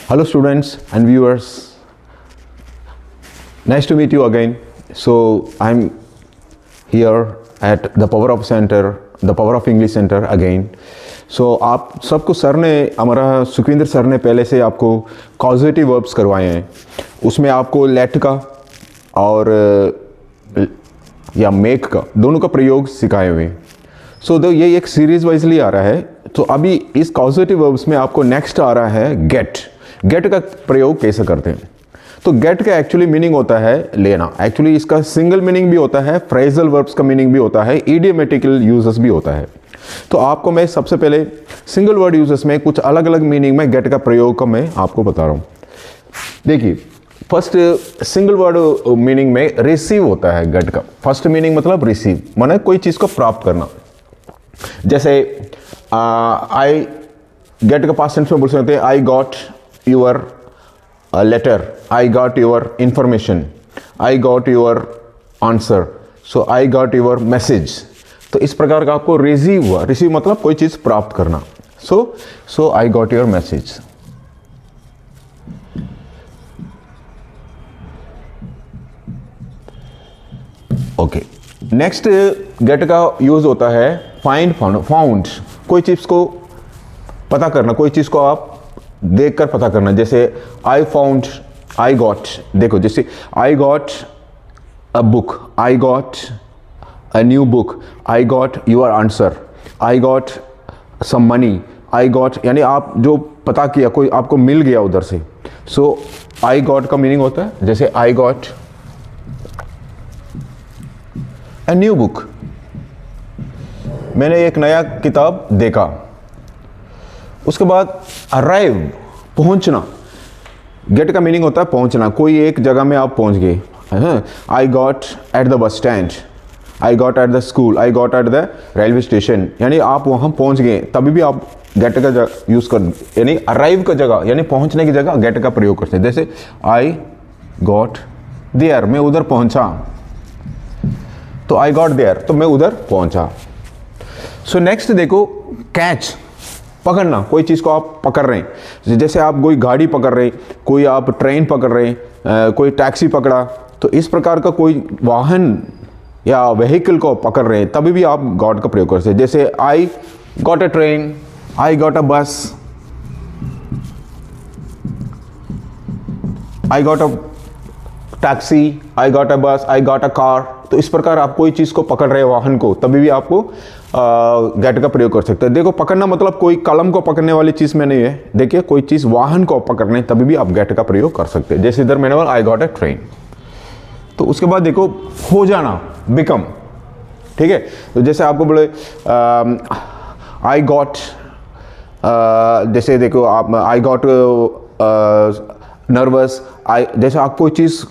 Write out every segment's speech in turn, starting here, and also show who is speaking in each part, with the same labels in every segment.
Speaker 1: Hello students and viewers, nice to meet you again. So I'm here at the Power of Center, the Power of English Center again. So आप सबको sir ने, हमारा Sukhvinder sir ने पहले से आपको causative verbs करवाए हैं. उसमें आपको लेट का और या मेक का दोनों का प्रयोग सिखाए हुए हैं. सो ये एक सीरीज वाइजली आ रहा है. तो अभी इस कॉजेटिव वर्ब्स में आपको नेक्स्ट आ रहा है गेट. गेट का प्रयोग कैसे करते हैं? तो गेट का एक्चुअली मीनिंग होता है लेना. एक्चुअली इसका सिंगल मीनिंग भी होता है, फ्रेजल वर्ब्स का मीनिंग भी होता है, इडियोमेटिकल यूजेस भी होता है. तो आपको मैं सबसे पहले सिंगल वर्ड यूजेस में कुछ अलग अलग मीनिंग में गेट का प्रयोग का मैं आपको बता रहा हूँ. देखिए, फर्स्ट सिंगल वर्ड मीनिंग में रिसीव होता है गेट का. फर्स्ट मीनिंग मतलब रिसीव, माने कोई चीज़ को प्राप्त करना. जैसे आई गेट का पास्ट टेंस में बोल सकते हैं I got your letter, I got your information, I got your answer, so I got your message. तो इस प्रकार का आपको रिसीव हुआ. रिसीव मतलब कोई चीज़ प्राप्त करना. So I got your message. Okay, next get का यूज होता है फाइंड. फाउंड कोई चीज़ को पता करना, कोई चीज़ को आप देखकर पता करना. जैसे आई फाउंड, आई गॉट. देखो, जैसे I got a book, I got a new book, I got your answer, I got some money, I got, यानी आप जो पता किया, कोई आपको मिल गया उधर से. सो आई गॉट का मीनिंग होता है जैसे I got a new book, मैंने एक नया किताब देखा. उसके बाद अराइव, पहुंचना. गेट का मीनिंग होता है पहुंचना. कोई एक जगह में आप पहुंच गए. आई got at the bus stand, I got at the school, I got at the railway station, यानी आप वहां पहुंच गए. तभी भी आप गेट का यूज कर, यानी अराइव का जगह यानी पहुंचने की जगह गेट का प्रयोग करते हैं. जैसे आई गॉट देयर, मैं उधर पहुंचा. तो आई गॉट देयर, तो मैं उधर पहुंचा. सो नेक्स्ट देखो, कैच, पकड़ना. कोई चीज़ को आप पकड़ रहे हैं. जैसे आप कोई गाड़ी पकड़ रहे हैं, कोई आप ट्रेन पकड़ रहे हैं, कोई टैक्सी पकड़ा. तो इस प्रकार का कोई वाहन या व्हीकल को पकड़ रहे हैं, तभी भी आप गॉट का प्रयोग कर सकते हैं. जैसे I got a train, I got a bus, I got a taxi, I got a bus, I got a car. तो इस प्रकार आप कोई चीज़ को पकड़ रहे हैं, वाहन को, तभी भी आपको गेट का प्रयोग कर सकते हैं. देखो, पकड़ना मतलब कोई कलम को पकड़ने वाली चीज़ में नहीं है. देखिए, कोई चीज़ वाहन को पकड़ने, तभी भी आप गेट का प्रयोग कर सकते हैं. जैसे इधर मैंने बोला आई गॉट अ ट्रेन. तो उसके बाद देखो, हो जाना, बिकम. ठीक है. तो जैसे आपको बोले आई गॉट, जैसे देखो आप आई गॉट नर्वस. आई, जैसे आप कोई चीज़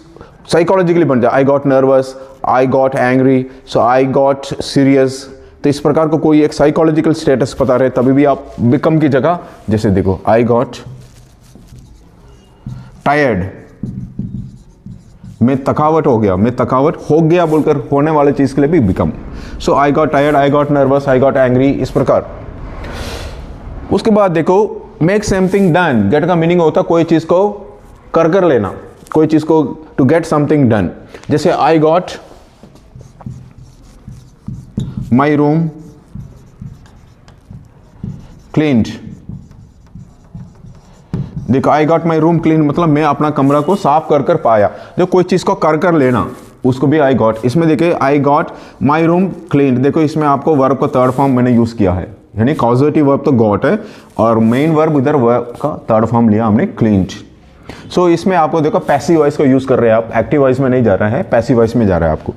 Speaker 1: साइकोलॉजिकली बन जाए, I got nervous, I got angry, so I got serious. तो इस प्रकार को कोई एक साइकोलॉजिकल स्टेटस पता रहे, तभी भी आप बिकम की जगह, जैसे देखो आई गॉट टायर्ड, मैं थकावट हो गया, मैं थकावट हो गया बोलकर होने वाले चीज़ के लिए भी become. So I got tired, I got nervous, I got angry, इस प्रकार. उसके बाद देखो, मेक समथिंग डन. गेट का मीनिंग होता है कोई चीज़ को कर लेना, कोई चीज़ को टू गेट समथिंग डन. जैसे I got my room cleaned. देखो, I got my room clean मतलब मैं अपना कमरा को साफ कर पाया. जो कोई चीज़ को कर लेना, उसको भी आई गॉट. इसमें देखिए, आई गॉट माई रूम क्लीन्ड. देखो, इसमें आपको वर्ब का थर्ड फॉर्म मैंने यूज़ किया है, यानी कॉजेटिव वर्ब तो गॉट है और मेन वर्ब इधर वर्ब का थर्ड फॉर्म लिया हमने, क्लीन्ड. सो इसमें आपको देखो पैसिव वॉइस को यूज़ कर रहे हैं आप, एक्टिव वॉइस में नहीं जा रहा है, पैसिव वॉइस में जा रहा है आपको.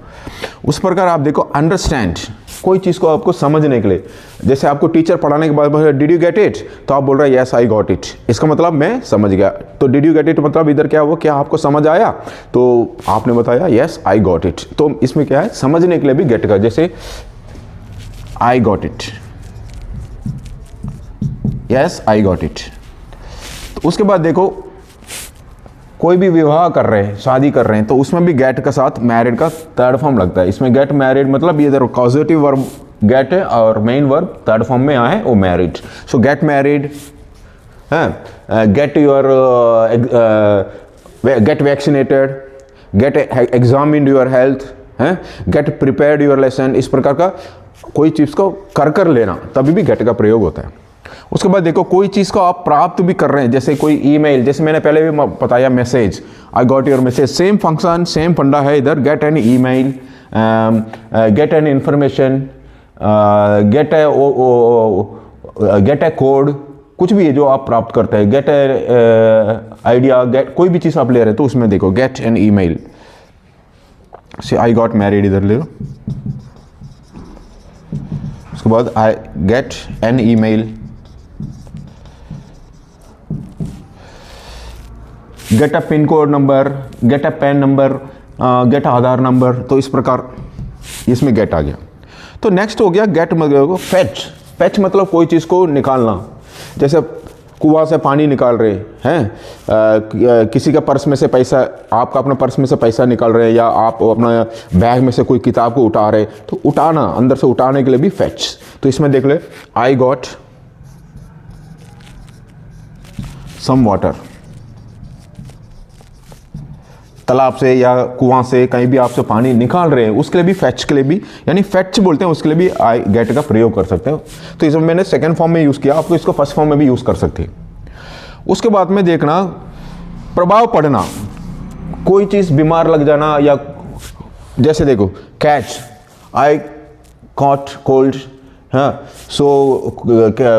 Speaker 1: उस प्रकार आप देखो, अंडरस्टैंड, कोई चीज़ को आपको समझने के लिए. जैसे आपको टीचर पढ़ाने के बाद डिड यू गेट इट, तो आप बोल रहे हैं यस आई गॉट इट. इसका मतलब मैं समझ गया. तो डिड यू गेट इट मतलब इधर क्या हुआ, क्या आपको समझ आया, तो आपने बताया यस आई गॉट इट. तो इसमें क्या है, समझने के लिए भी गेट का. जैसे I got it, yes I got it. उसके बाद देखो, कोई भी विवाह कर रहे हैं, शादी कर रहे हैं, तो उसमें भी गेट के साथ मैरिड का थर्ड फॉर्म लगता है. इसमें गेट मैरिड मतलब ये इधर कॉजेटिव वर्ब गेट है और मेन वर्ब थर्ड फॉर्म में यहाँ है वो मैरिड. सो गेट मैरिड, हाँ, get your get vaccinated, get examine your health, हैं, गेट प्रिपेयर्ड योर लेसन, इस प्रकार का कोई चीज़ को कर लेना, तभी भी गेट का प्रयोग होता है। उसके बाद देखो कोई चीज़ को आप प्राप्त भी कर रहे हैं, जैसे कोई ईमेल, जैसे मैंने पहले भी बताया message, I got your message, same function same फंडा है इधर, gate an email, get an information, gate A code, कुछ भी है जो आप प्राप्त करते हैं, गेट ए आइडिया, गेट कोई भी चीज़ आप ले रहे हैं तो उसमें देखो गेट एन ईमेल से आई गॉट मैरिड इधर ले लो, उसके बाद I get an email, get a pin code number, get a PAN number, get Aadhaar number, तो इस प्रकार इसमें गेट आ गया। तो नेक्स्ट हो गया गेट मतलब फेच। फेच मतलब कोई चीज़ को निकालना, जैसे कुआं से पानी निकाल रहे हैं, किसी का पर्स में से पैसा, आपका अपना पर्स में से पैसा निकाल रहे हैं, या आप अपना बैग में से कोई किताब को उठा रहे, तो उठाना, अंदर से उठाने के लिए भी फेच। तो इसमें देख ले, आई गॉट सम वाटर, तालाब से या कुआं से कहीं भी आपसे पानी निकाल रहे हैं, उसके लिए भी फेच के लिए भी, यानी फेच बोलते हैं, उसके लिए भी आई गेट का प्रयोग कर सकते हो। तो इसमें मैंने सेकंड फॉर्म में यूज़ किया, आपको इसको फर्स्ट फॉर्म में भी यूज़ कर सकते हैं। उसके बाद में देखना प्रभाव पड़ना, कोई चीज़ बीमार लग जाना, या जैसे देखो कैच, आई कॉट कोल्ड, हाँ, so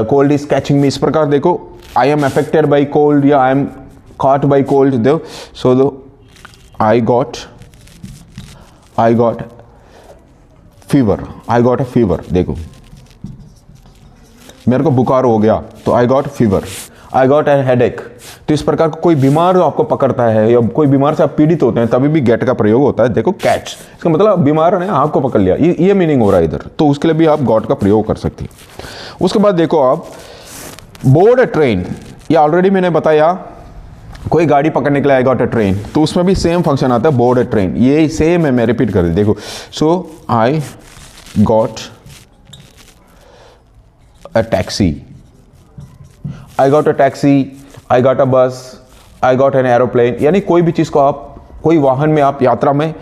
Speaker 1: cold is catching me, इस प्रकार देखो I am affected by cold या I am caught by cold, देखो सो दो I got fever, I got a fever, देखो मेरे को बुखार हो गया तो I got fever, I got a headache। तो इस प्रकार का कोई बीमार आपको पकड़ता है या कोई बीमार से आप पीड़ित होते हैं, तभी भी गेट का प्रयोग होता है। देखो कैच, इसका मतलब बीमार ने आपको पकड़ लिया, ये मीनिंग हो रहा है इधर, तो उसके लिए भी आप गॉट का प्रयोग कर सकते हैं। उसके बाद देखो आप बोर्ड अ ट्रेन, ये ऑलरेडी मैंने बताया, कोई गाड़ी पकड़ने के लिए आई गॉट अ ट्रेन, तो उसमें भी सेम फंक्शन आता है बोर्ड अ ट्रेन, ये सेम है, मैं रिपीट कर दी, देखो so I got a taxi, I got a taxi, I got a bus, I got an aeroplane, यानी कोई भी चीज़ को आप कोई वाहन में आप यात्रा में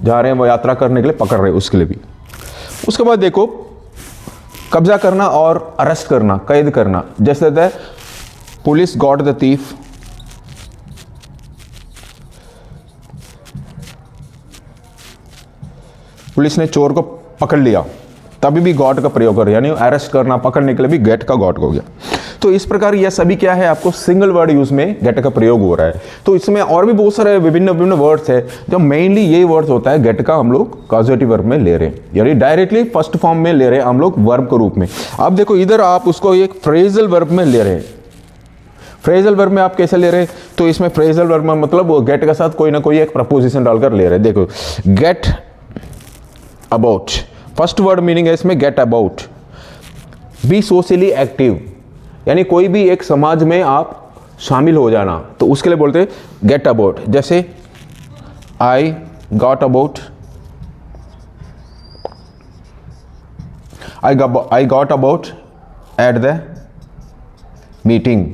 Speaker 1: जा रहे हैं, वो यात्रा करने के लिए पकड़ रहे हैं, उसके लिए भी। उसके बाद देखो कब्जा करना और अरेस्ट करना, कैद करना, जैसे है police got the thief, police ने चोर को पकड़ लिया, तभी भी गॉट का प्रयोग कर, यानी अरेस्ट करना, पकड़ने के लिए भी गेट का गॉट हो गया। तो इस प्रकार यह सभी क्या है, आपको सिंगल वर्ड यूज में गेट का प्रयोग हो रहा है। तो इसमें और भी बहुत सारे विभिन्न विभिन्न वर्ड्स है, जो मेनली यही वर्ड्स होता है गेट का हम लोग कॉजेटिव वर्ब में ले रहे हैं, यानी डायरेक्टली फर्स्ट फॉर्म में ले रहे हैं हम लोग वर्ब के रूप में। अब देखो इधर आप उसको एक फ्रेजल वर्ब में ले रहे हैं। फ्रेजल वर्ब में आप कैसे ले रहे हैं, तो इसमें फ्रेजल वर्ब में मतलब वो गेट के साथ कोई ना कोई एक प्रपोजिशन डालकर ले रहे हैं। देखो get about, first word meaning है इसमें get about, be socially active, यानी कोई भी एक समाज में आप शामिल हो जाना, तो उसके लिए बोलते हैं गेट अबाउट। जैसे I got about, I got about at the meeting,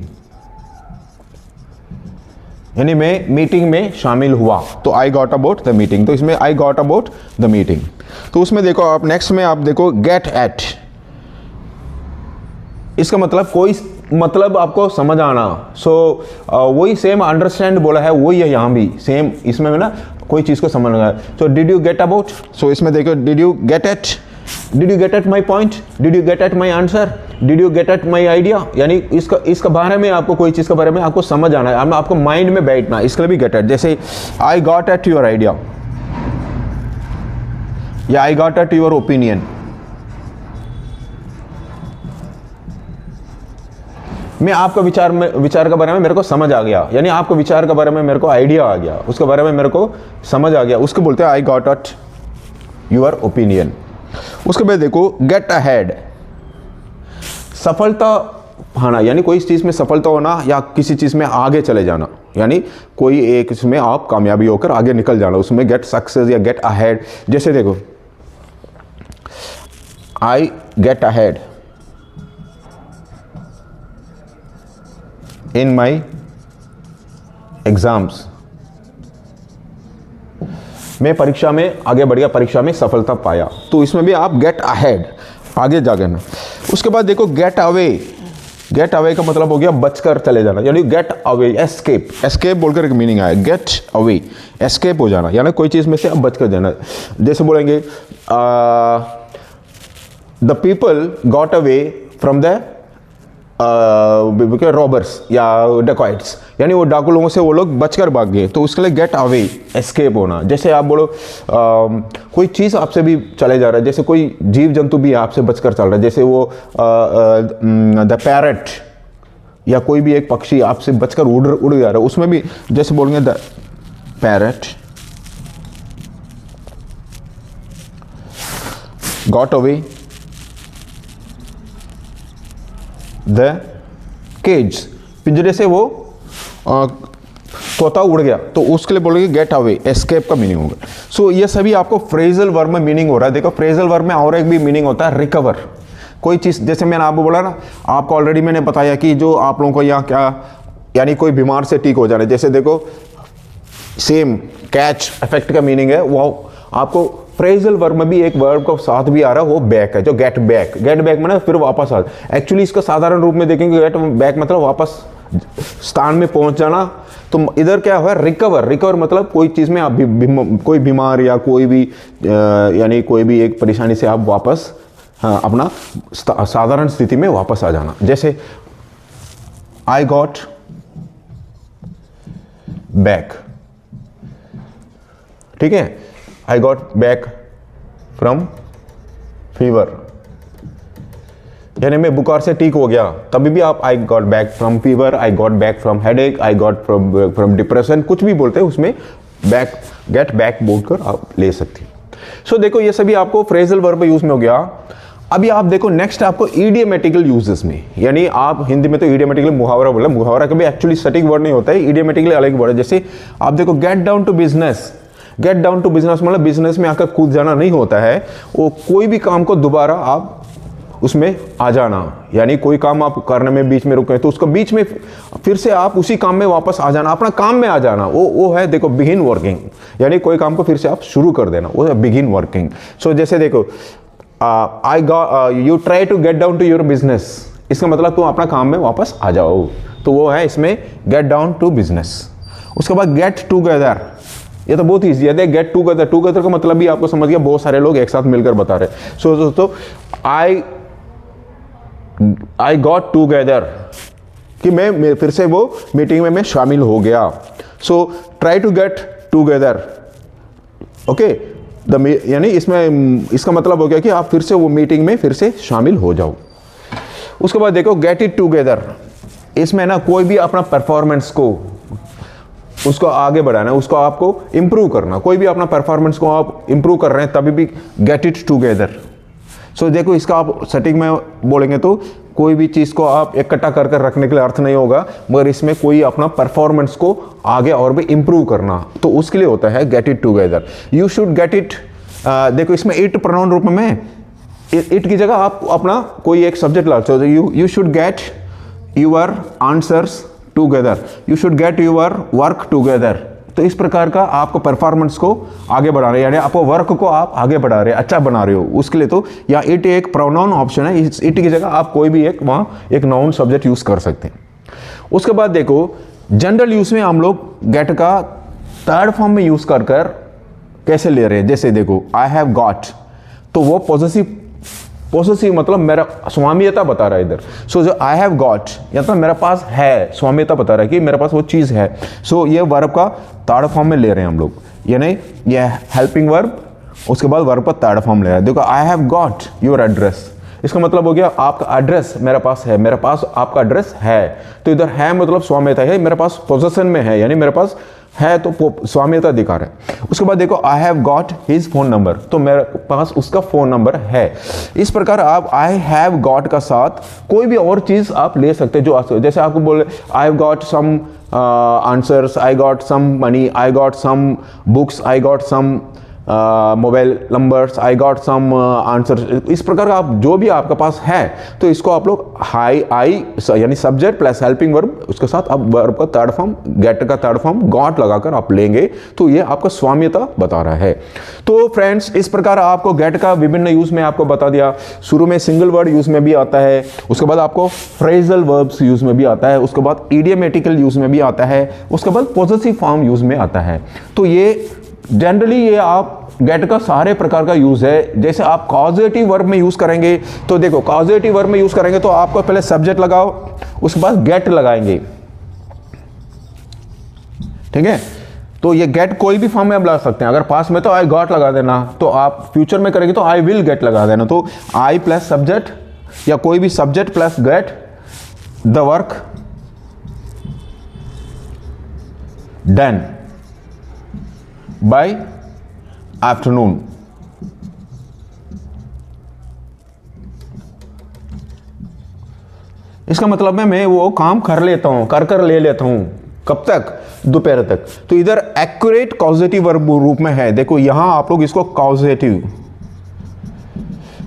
Speaker 1: यानी मैं मीटिंग में शामिल हुआ, तो I got about the meeting. तो इसमें I got about the meeting. तो उसमें देखो आप नेक्स्ट में आप देखो गेट एट, इसका मतलब कोई मतलब आपको समझ आना। सो वही सेम अंडरस्टैंड बोला है, वही है यहाँ भी सेम, इसमें ना कोई चीज़ को समझ आना। So did you get about, so इसमें देखो did you get at, did you get at my point, did you get at my answer, did you get at my idea, यानी इसका बारे में आपको कोई चीज़ के बारे में आपको समझ आना है, आपको माइंड में बैठना, इसके लिए भी गेट एट। जैसे I got at your idea या I got at your opinion, मैं आपका विचार के बारे में मेरे को समझ आ गया, यानी आपको विचार के बारे में मेरे को आइडिया आ गया, उसके बारे में मेरे को समझ आ गया, उसको बोलते हैं I got at your opinion. उसके बाद देखो गेट अहेड, सफलता पाना, यानी कोई चीज़ में सफलता होना या किसी चीज़ में आगे चले जाना, यानी कोई एक इसमें आप कामयाबी होकर आगे निकल जाना, उसमें गेट सक्सेस या गेट अहेड। जैसे देखो I get ahead, in my exams, मैं परीक्षा में आगे बढ़ गया, परीक्षा में सफलता पाया। तो इसमें भी आप गेट अहेड, आगे जाके ना। उसके बाद देखो गेट अवे, गेट अवे का मतलब हो गया बचकर चले जाना, यानी गेट अवे, एस्केप, एस्केप बोलकर एक मीनिंग आया, गेट अवे, एस्केप हो जाना, यानी कोई चीज़ में से अब बचकर जाना। जैसे बोलेंगे the people got away from the robbers या डकॉइट्स, यानी वो डाकू लोगों से वो लोग बचकर भाग गए, तो उसके लिए गेट अवे, एस्केप होना। जैसे आप बोलो कोई चीज़ आपसे भी चले जा रहा है, जैसे कोई जीव जंतु भी आपसे बचकर चल रहा है, जैसे वो द पैरट या कोई भी एक पक्षी आपसे बचकर उड़ जा रहा है, उसमें भी जैसे बोलेंगे the parrot got away the cage, पिंजरे से वो तोता उड़ गया, तो उसके लिए बोलेंगे गेट अवे, एस्केप का मीनिंग होगा। सो ये सभी आपको फ्रेजल वर्ब में मीनिंग हो रहा है। देखो फ्रेजल वर्ब में और एक भी मीनिंग होता है रिकवर, कोई चीज़, जैसे मैंने आपको बोला ना, आपको ऑलरेडी मैंने बताया कि जो आप लोगों को यहाँ क्या, यानी कोई बीमार से ठीक हो जाना, जैसे देखो सेम कैच इफेक्ट का मीनिंग है, वो आपको फ्रेजल वर्ब में भी एक वर्ब का साथ भी आ रहा है, वो बैक है, जो गेट बैक, गेट बैक में ना फिर वापस आ। एक्चुअली इसका साधारण रूप में देखेंगे गेट बैक मतलब वापस स्थान में पहुंच जाना। तो इधर क्या हुआ, रिकवर, रिकवर मतलब कोई चीज़ में आप कोई बीमार या कोई भी यानी कोई भी एक परेशानी से आप वापस अपना साधारण स्थिति में वापस आ जाना। जैसे आई गॉट बैक, ठीक है, I got back from fever, यानी मैं बुखार से ठीक हो गया, तभी भी आप I got back from fever, I got back from headache, I got from depression, कुछ भी बोलते हैं उसमें बैक, गेट बैक बोलकर आप ले सकते हैं। सो देखो ये सभी आपको फ्रेजल वर्ब यूज में हो गया। अभी आप देखो नेक्स्ट आपको इडियोमेटिकल यूजेस में, यानी आप हिंदी में तो इडियोमेटिकल मुहावरा बोला, मुहावरा कभी एक्चुअली सटीक वर्ड नहीं होता है, इडियोमेटिकल अलग वर्ड है। जैसे आप देखो get down to business, get down to business मतलब बिजनेस में आकर कूद जाना नहीं होता है, वो कोई भी काम को दोबारा आप उसमें आ जाना, यानी कोई काम आप करने में बीच में रुके तो उसको बीच में फिर से आप उसी काम में वापस आ जाना, अपना काम में आ जाना, वो है देखो बिगिन वर्किंग, यानी कोई काम को फिर से आप शुरू कर देना, वो है बिगिन वर्किंग। सो जैसे देखो I got, you try to get down to your business, इसका मतलब तुम अपना काम में वापस आ जाओ, तो वो है इसमें गेट डाउन टू बिजनेस। उसके बाद गेट टूगेदर, ये तो बहुत ईजी है, गेट टूगेदर, टूगेदर का मतलब भी आपको समझ गया, बहुत सारे लोग एक साथ मिलकर बता रहे। सो दोस्तों आई गॉट टूगेदर कि मैं फिर से वो मीटिंग में मैं शामिल हो गया। So try to get together, okay, यानी इसमें इसका मतलब हो गया कि आप फिर से वो मीटिंग में फिर से शामिल हो जाओ। उसके बाद देखो गेट इट टूगेदर, इसमें ना कोई भी अपना परफॉर्मेंस को उसको आगे बढ़ाना, उसको आपको इंप्रूव करना, कोई भी अपना परफॉर्मेंस को आप इंप्रूव कर रहे हैं तभी भी गेट इट टूगेदर। सो देखो इसका आप सटीक में बोलेंगे तो कोई भी चीज़ को आप इकट्ठा कर कर रखने के लिए अर्थ नहीं होगा, मगर इसमें कोई अपना परफॉर्मेंस को आगे और भी इंप्रूव करना, तो उसके लिए होता है get it together. You should get it, देखो इसमें इट प्रोनाउन रूप में इट की जगह आप अपना कोई एक सब्जेक्ट ला सकते हो। You should get your answers together, you should get your work together. तो इस प्रकार का आपको परफॉर्मेंस को आगे बढ़ा रहे हैं, यानी आपको वर्क को आप आगे बढ़ा रहे हैं, अच्छा बना रहे हो, उसके लिए तो या इट एक प्रोनाउन ऑप्शन है, इट की जगह आप कोई भी एक वहाँ एक नाउन सब्जेक्ट यूज कर सकते हैं। उसके बाद देखो जनरल यूज में हम लोग गेट का थर्ड फॉर्म में यूज कर कर कैसे ले रहे हैं। जैसे देखो आई हैव गॉट, तो वो पॉसेसिव मतलब मेरा स्वामियता बता रहा है इधर। सो जो आई हैव गॉट या तो मेरे पास है, स्वामियता बता रहा है कि मेरे पास वो चीज़ है। सो ये वर्ब का थर्ड फॉर्म में ले रहे हैं हम लोग, यानी ये हेल्पिंग वर्ब, उसके बाद वर्ब का थर्ड फॉर्म ले रहा है। देखो आई हैव गॉट योर एड्रेस, इसका मतलब हो गया आपका एड्रेस मेरे पास है, मेरे पास आपका एड्रेस है, तो इधर है मतलब स्वामियता है, मेरे पास पोजेशन में है, यानी मेरे पास है तो स्वामियता दिखा रहा है। उसके बाद देखो आई have got his phone number, तो मेरे पास उसका फोन नंबर है। इस प्रकार आप आई हैव गॉट का साथ कोई भी और चीज़ आप ले सकते हैं, जो जैसे आपको बोले I have got some answers, I got some money, I got some books, I got some mobile numbers, I got some answer, इस प्रकार का आप जो भी आपके पास है तो इसको आप लोग आई यानी सब्जेक्ट प्लस हेल्पिंग वर्ब, उसके साथ आप वर्ब का थर्ड फॉर्म, गेट का थर्ड फॉर्म गॉट लगाकर आप लेंगे तो ये आपका स्वाम्यता बता रहा है। तो फ्रेंड्स इस प्रकार आपको गेट का विभिन्न यूज में आपको बता दिया। शुरू में सिंगल वर्ड यूज में भी आता है, उसके बाद आपको फ्रेजल वर्ब्स यूज में भी आता है, उसके बाद इडियोमेटिकल यूज में भी आता है, उसके बाद पॉजेसिव फॉर्म यूज में आता है। तो ये जनरली ये आप गेट का सारे प्रकार का यूज है। जैसे आप कॉजेटिव वर्ब में यूज करेंगे तो देखो कॉजेटिव वर्ब में यूज करेंगे तो आपको पहले सब्जेक्ट लगाओ, उसके बाद गेट लगाएंगे, ठीक है। तो ये गेट कोई भी फॉर्म में आप लगा सकते हैं। अगर पास में तो आई गॉट लगा देना, तो आप फ्यूचर में करेंगे तो आई विल गेट लगा देना। तो आई प्लस सब्जेक्ट या कोई भी subject plus gate the work done by afternoon. इसका मतलब है मैं वो काम कर लेता हूं, कर ले लेता हूं, कब तक, दोपहर तक। तो इधर एक्यूरेट कॉजेटिव वर्ब रूप में है। देखो यहां आप लोग इसको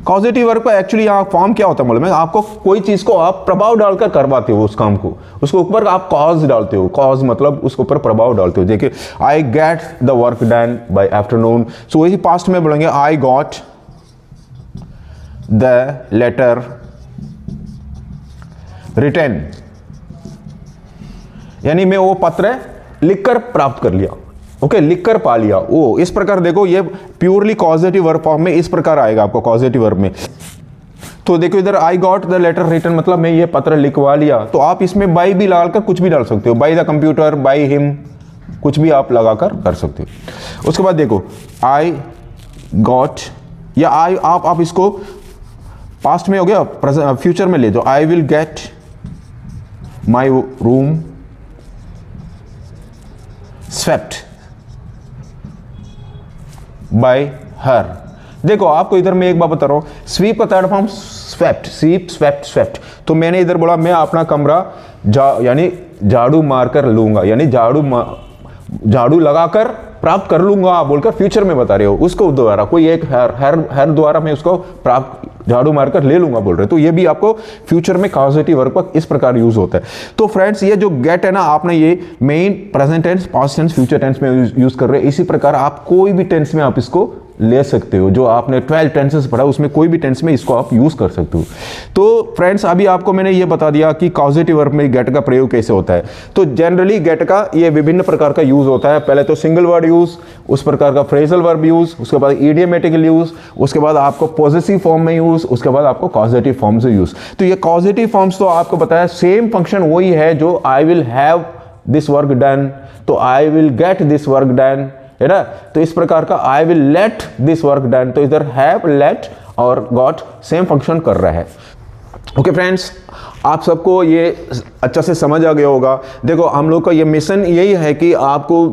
Speaker 1: कॉजेटिव वर्ब का एक्चुअली यहां फॉर्म क्या होता है मालूम है आपको? कोई चीज को आप प्रभाव डालकर करवाते हो, उस काम को, उसके ऊपर आप कॉज डालते हो। कॉज मतलब उसके ऊपर प्रभाव डालते हो। देखिए I get the work done by afternoon, so वही पास्ट में बोलेंगे I got the letter written, यानी मैं वो पत्र लिखकर प्राप्त कर लिया, ओके, लिखकर पा लिया। वो इस प्रकार देखो ये प्योरली कॉजेटिव वर्ब फॉर्म में इस प्रकार आएगा आपको कॉजेटिव वर्ब में। तो देखो इधर I got the letter written मतलब मैं ये पत्र लिखवा लिया। तो आप इसमें बाई भी लगाकर कुछ भी डाल सकते हो, by the computer, by him, कुछ भी आप लगाकर कर सकते हो। उसके बाद देखो आई गॉट या आई आप इसको पास्ट में हो गया, फ्यूचर में ले जाओ। आई will get my room swept by हर। देखो आपको इधर मैं एक बात बता रहा हूं, स्वीप का third form swept, sweep swept swept. तो मैंने इधर बोला मैं अपना कमरा यानी झाड़ू मारकर लूंगा, यानी झाड़ू लगाकर प्राप्त कर लूंगा बोलकर फ्यूचर में बता रहे हो। उसको द्वारा कोई एक हर द्वारा मैं उसको प्राप्त झाड़ू मारकर ले लूंगा बोल रहे। तो ये भी आपको फ्यूचर में कॉजेटिव वर्ब का इस प्रकार यूज होता है। तो फ्रेंड्स ये जो गेट है ना, आपने ये main present tense, past tense, future tense में यूज कर रहे हैं। इसी प्रकार आप कोई भी टेंस में आप इसको ले सकते हो। जो आपने 12 टेंसेस पढ़ा उसमें कोई भी टेंस में इसको आप यूज कर सकते हो। तो फ्रेंड्स अभी आपको मैंने ये बता दिया कि कॉजेटिव वर्ब में गेट का प्रयोग कैसे होता है। तो जनरली गेट का ये विभिन्न प्रकार का यूज होता है। पहले तो सिंगल वर्ड यूज, उस प्रकार का फ्रेजल वर्ब यूज, उसके बाद इडियोमेटिकल यूज, उसके बाद आपको पॉजेसिव फॉर्म में यूज, उसके बाद आपको कॉजेटिव फॉर्म से यूज। तो ये कॉजेटिव फॉर्म्स तो आपको बताया सेम फंक्शन वही है जो I will have this work done, तो I will get this work done, है ना। तो इस प्रकार का I will let this work done, तो इधर हैव, लेट और गॉट सेम फंक्शन कर रहा है। ओके फ्रेंड्स, आप सबको ये अच्छा से समझ आ गया होगा। देखो हम लोग का ये मिशन यही है कि आपको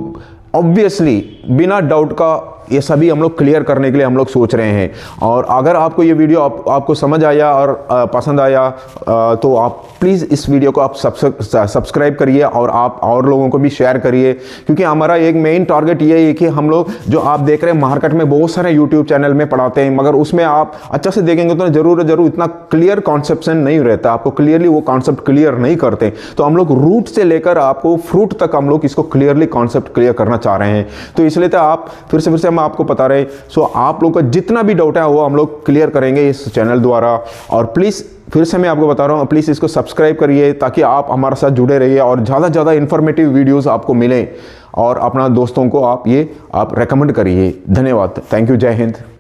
Speaker 1: ऑब्वियसली बिना डाउट का ये सभी हम लोग क्लियर करने के लिए हम लोग सोच रहे हैं। और अगर आपको ये वीडियो आपको समझ आया और पसंद आया तो आप प्लीज़ इस वीडियो को आप सब्सक्राइब करिए और आप और लोगों को भी शेयर करिए, क्योंकि हमारा एक मेन टारगेट ये है कि हम लोग जो आप देख रहे हैं मार्केट में बहुत सारे यूट्यूब चैनल में पढ़ाते हैं, मगर उसमें आप अच्छा से देखेंगे तो जरूर इतना क्लियर कॉन्सेप्शन नहीं रहता, आपको क्लियरली वो कॉन्सेप्ट क्लियर नहीं करते। तो हम लोग रूट से लेकर आपको फ्रूट तक हम लोग इसको क्लियरली कॉन्सेप्ट क्लियर करना चाह रहे हैं। तो इसलिए तो आप फिर से हम आपको बता रहे हैं। सो आप लोग का जितना भी डाउट है वो हम लोग क्लियर करेंगे इस चैनल द्वारा। और प्लीज़ फिर से मैं आपको बता रहा हूँ, प्लीज़ इसको सब्सक्राइब करिए ताकि आप हमारे साथ जुड़े रहिए और ज़्यादा से ज़्यादा इन्फॉर्मेटिव वीडियोस आपको मिलें और अपना दोस्तों को आप रेकमेंड करिए। धन्यवाद। Thank you. जय हिंद।